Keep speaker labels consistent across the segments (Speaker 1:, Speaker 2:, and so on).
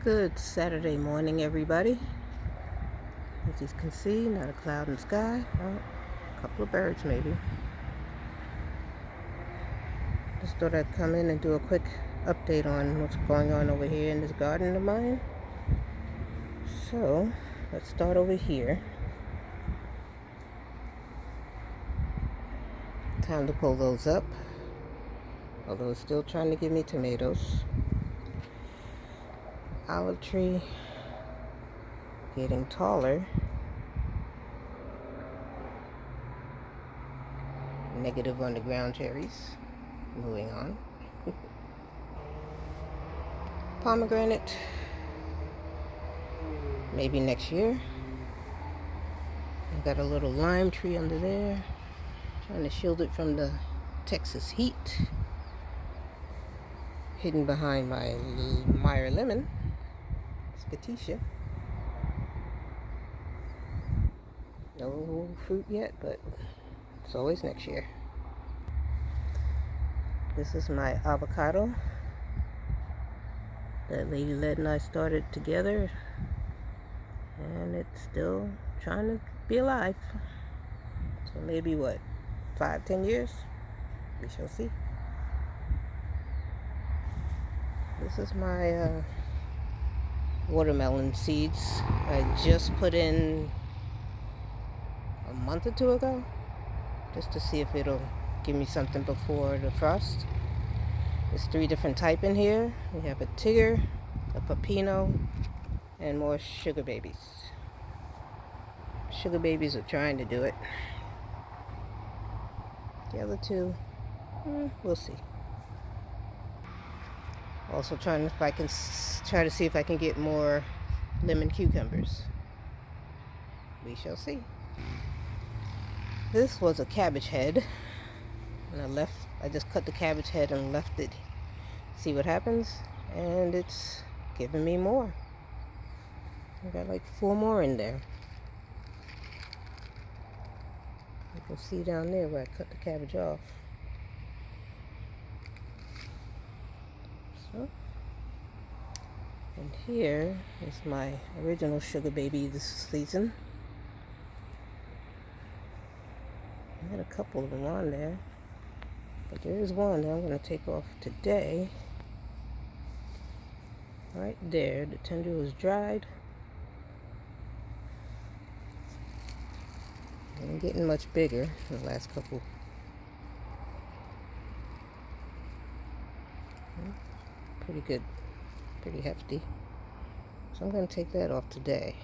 Speaker 1: Good Saturday morning, everybody. As you can see, not a cloud in the sky. Oh, a couple of birds, maybe. Just thought I'd come in and do a quick update on what's going on over here in this garden of mine. So, let's start over here. Time to pull those up. Although it's still trying to give me tomatoes. Olive tree getting taller. Negative on the ground cherries. Moving on. Pomegranate. Maybe next year. I've got a little lime tree under there. Trying to shield it from the Texas heat. Hidden behind my Meyer lemon. Scatetia. No fruit yet, but it's always next year. This is my avocado that Lady Led and I started together, and it's still trying to be alive. So maybe what, 5-10 years? We shall see. This is my watermelon seeds I just put in a month or two ago, just to see if it'll give me something before the frost. There's 3 different types in here. We have a Tigger, a Pepino, and more sugar babies. Sugar babies are trying to do it. The other 2, we'll see. Also trying if I can try to see if I can get more lemon cucumbers. We shall see. This was a cabbage head, and I just cut the cabbage head and left it. See what happens, and it's giving me more. I got like 4 more in there. You can see down there where I cut the cabbage off. So, and here is my original sugar baby this season. I had a couple of them on there, but there is one that I'm going to take off today. Right there, the tender was dried. And getting much bigger in the last couple. Pretty good, pretty hefty. So I'm going to take that off today.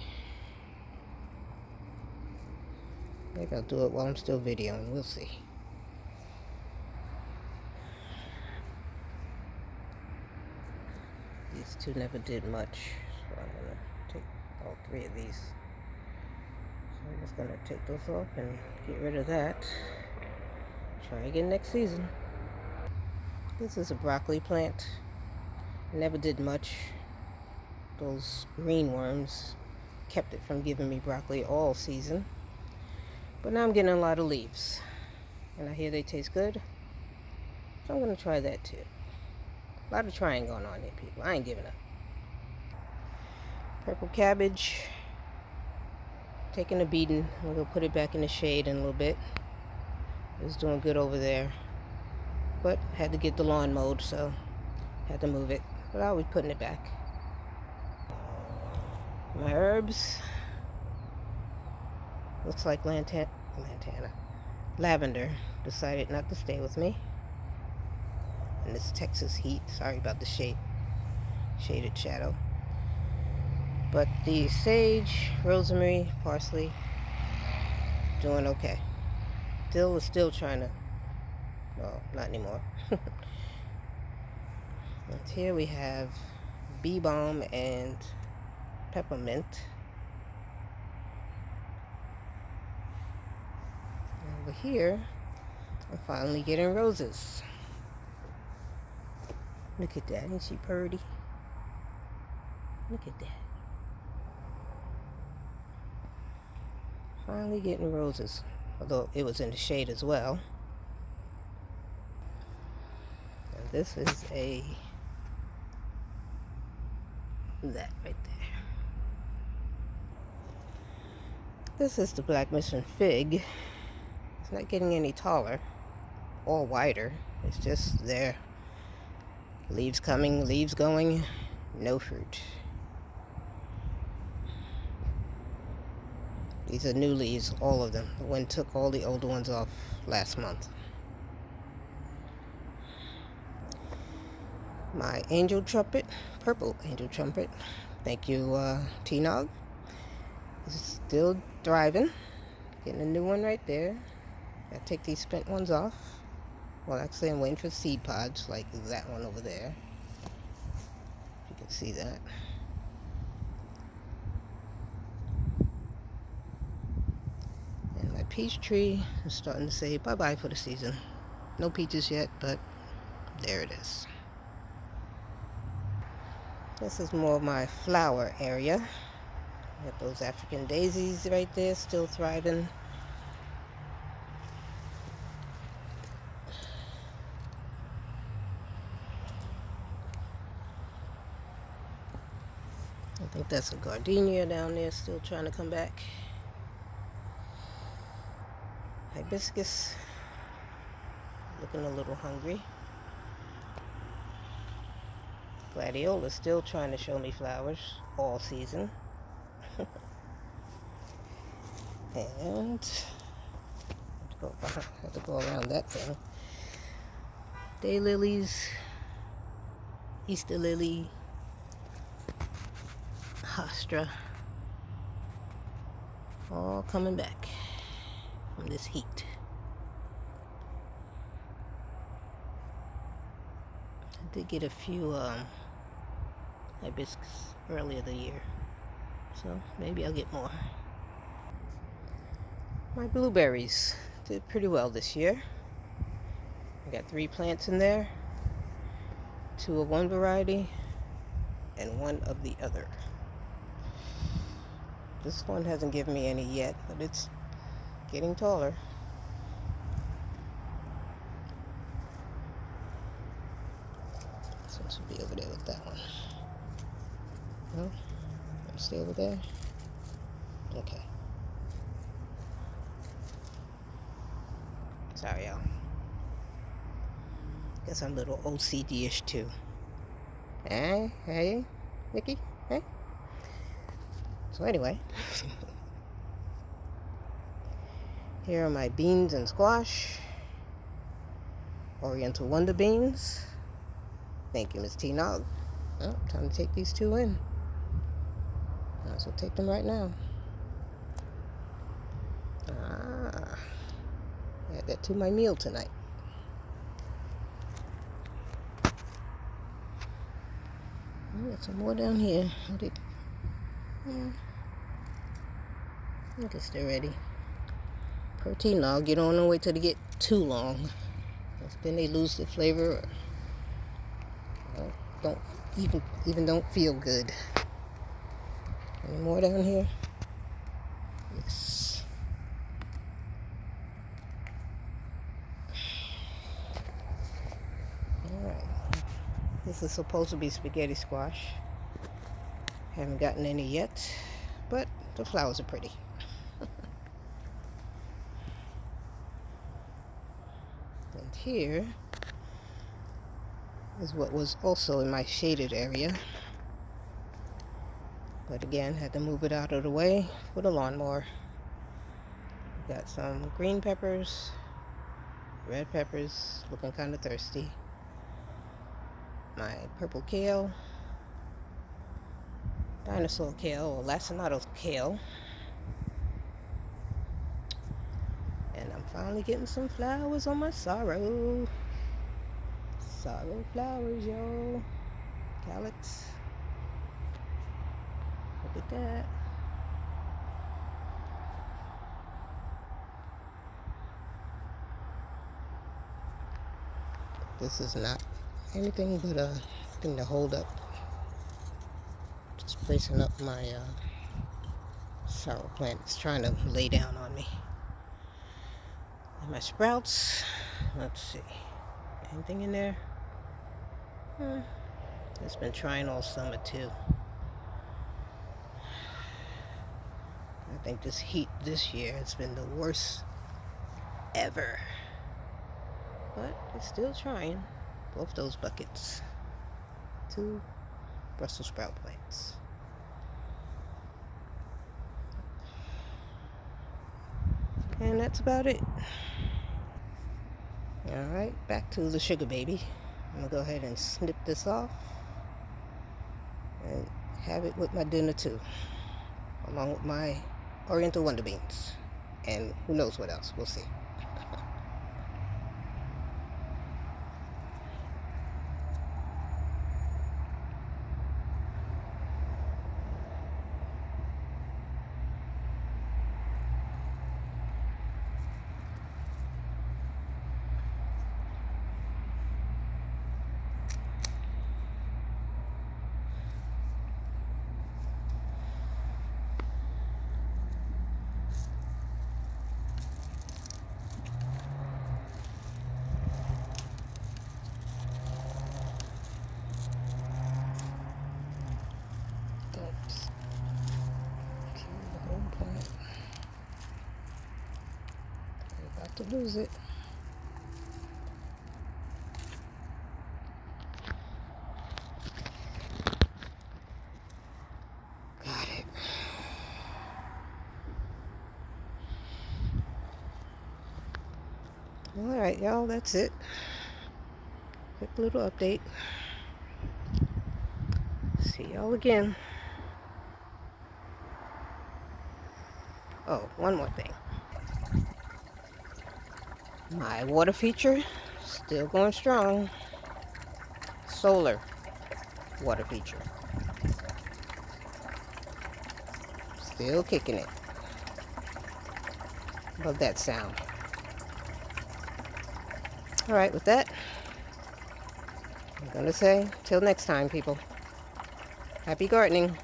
Speaker 1: Maybe I'll do it while I'm still videoing. We'll see. These 2 never did much, so I'm going to take all 3 of these. So I'm just going to take those off and get rid of that. Try again next season. This is a broccoli plant. Never did much. Those green worms kept it from giving me broccoli all season. But now I'm getting a lot of leaves. And I hear they taste good. So I'm going to try that too. A lot of trying going on here, people. I ain't giving up. Purple cabbage. Taking a beating. I'm going to put it back in the shade in a little bit. It's doing good over there. But had to get the lawn mowed, so had to move it. But I'll be putting it back. My herbs. Looks like lavender decided not to stay with me. And this Texas heat. Sorry about the shaded shadow. But the sage, rosemary, parsley, doing okay. Dill is still trying to, well, not anymore. And here we have bee balm and peppermint. Over here, I'm finally getting roses. Look at that, isn't she pretty? Look at that. Finally getting roses, although it was in the shade as well. And this is a that right there. This is the black mission fig. It's not getting any taller or wider. It's just there. Leaves coming, leaves going, no fruit. These are new leaves, all of them. The wind took all the older ones off last month. My angel trumpet, purple angel trumpet, thank you, T-Nog, is still thriving. Getting a new one right there. I take these spent ones off. Well, actually, I'm waiting for seed pods, like that one over there. You can see that. And my peach tree is starting to say bye-bye for the season. No peaches yet, but there it is. This is more of my flower area. Got those African daisies right there, still thriving. I think that's a gardenia down there, still trying to come back. Hibiscus, looking a little hungry. Gladiola still trying to show me flowers all season. And have to go around that thing. Daylilies, Easter lily, Hostra, all coming back from this heat. I did get a few hibiscus earlier the year, so maybe I'll get more. My blueberries did pretty well this year. I got 3 plants in there, 2 of one variety and 1 of the other. This one hasn't given me any yet, but it's getting taller. This one should be over there with that one. No? Stay over there? Okay. Sorry, y'all. Guess I'm a little OCD-ish too. Hey, Nikki, hey. So anyway, here are my beans and squash. Oriental Wonder Beans. Thank you, Miss T-Nog. Oh, time to take these 2 in. Might as well take them right now. Add that to my meal tonight. Got some more down here. I guess they're ready. Protein log, you don't want to wait till they get too long. Then they lose the flavor. Or don't even don't feel good. Any more down here? Yes. Alright. This is supposed to be spaghetti squash. Haven't gotten any yet, but the flowers are pretty. And here is what was also in my shaded area. But again, had to move it out of the way for the lawnmower. Got some green peppers, red peppers, looking kind of thirsty. My purple kale, dinosaur kale, or lacinato kale. And I'm finally getting some flowers on my sorrow. Sorrow flowers, yo. Calyx. Look at that. This is not anything but a thing to hold up. Just placing up my sorrow plant. It's trying to lay down on me. And my sprouts. Let's see. Anything in there? It's been trying all summer too. I think this heat this year has been the worst ever. But it's still trying. Both those buckets. 2 Brussels sprout plants. And that's about it. Alright, back to the sugar baby. I'm going to go ahead and snip this off and have it with my dinner too, along with my Oriental Wonder Beans. And who knows what else. We'll see. Oops. Okay, the home plant. I'm about to lose it. Got it. Alright, y'all, that's it. Quick little update. See y'all again. Oh, one more thing. My water feature, still going strong. Solar water feature. Still kicking it. Love that sound. Alright, with that, I'm gonna say, till next time, people. Happy gardening.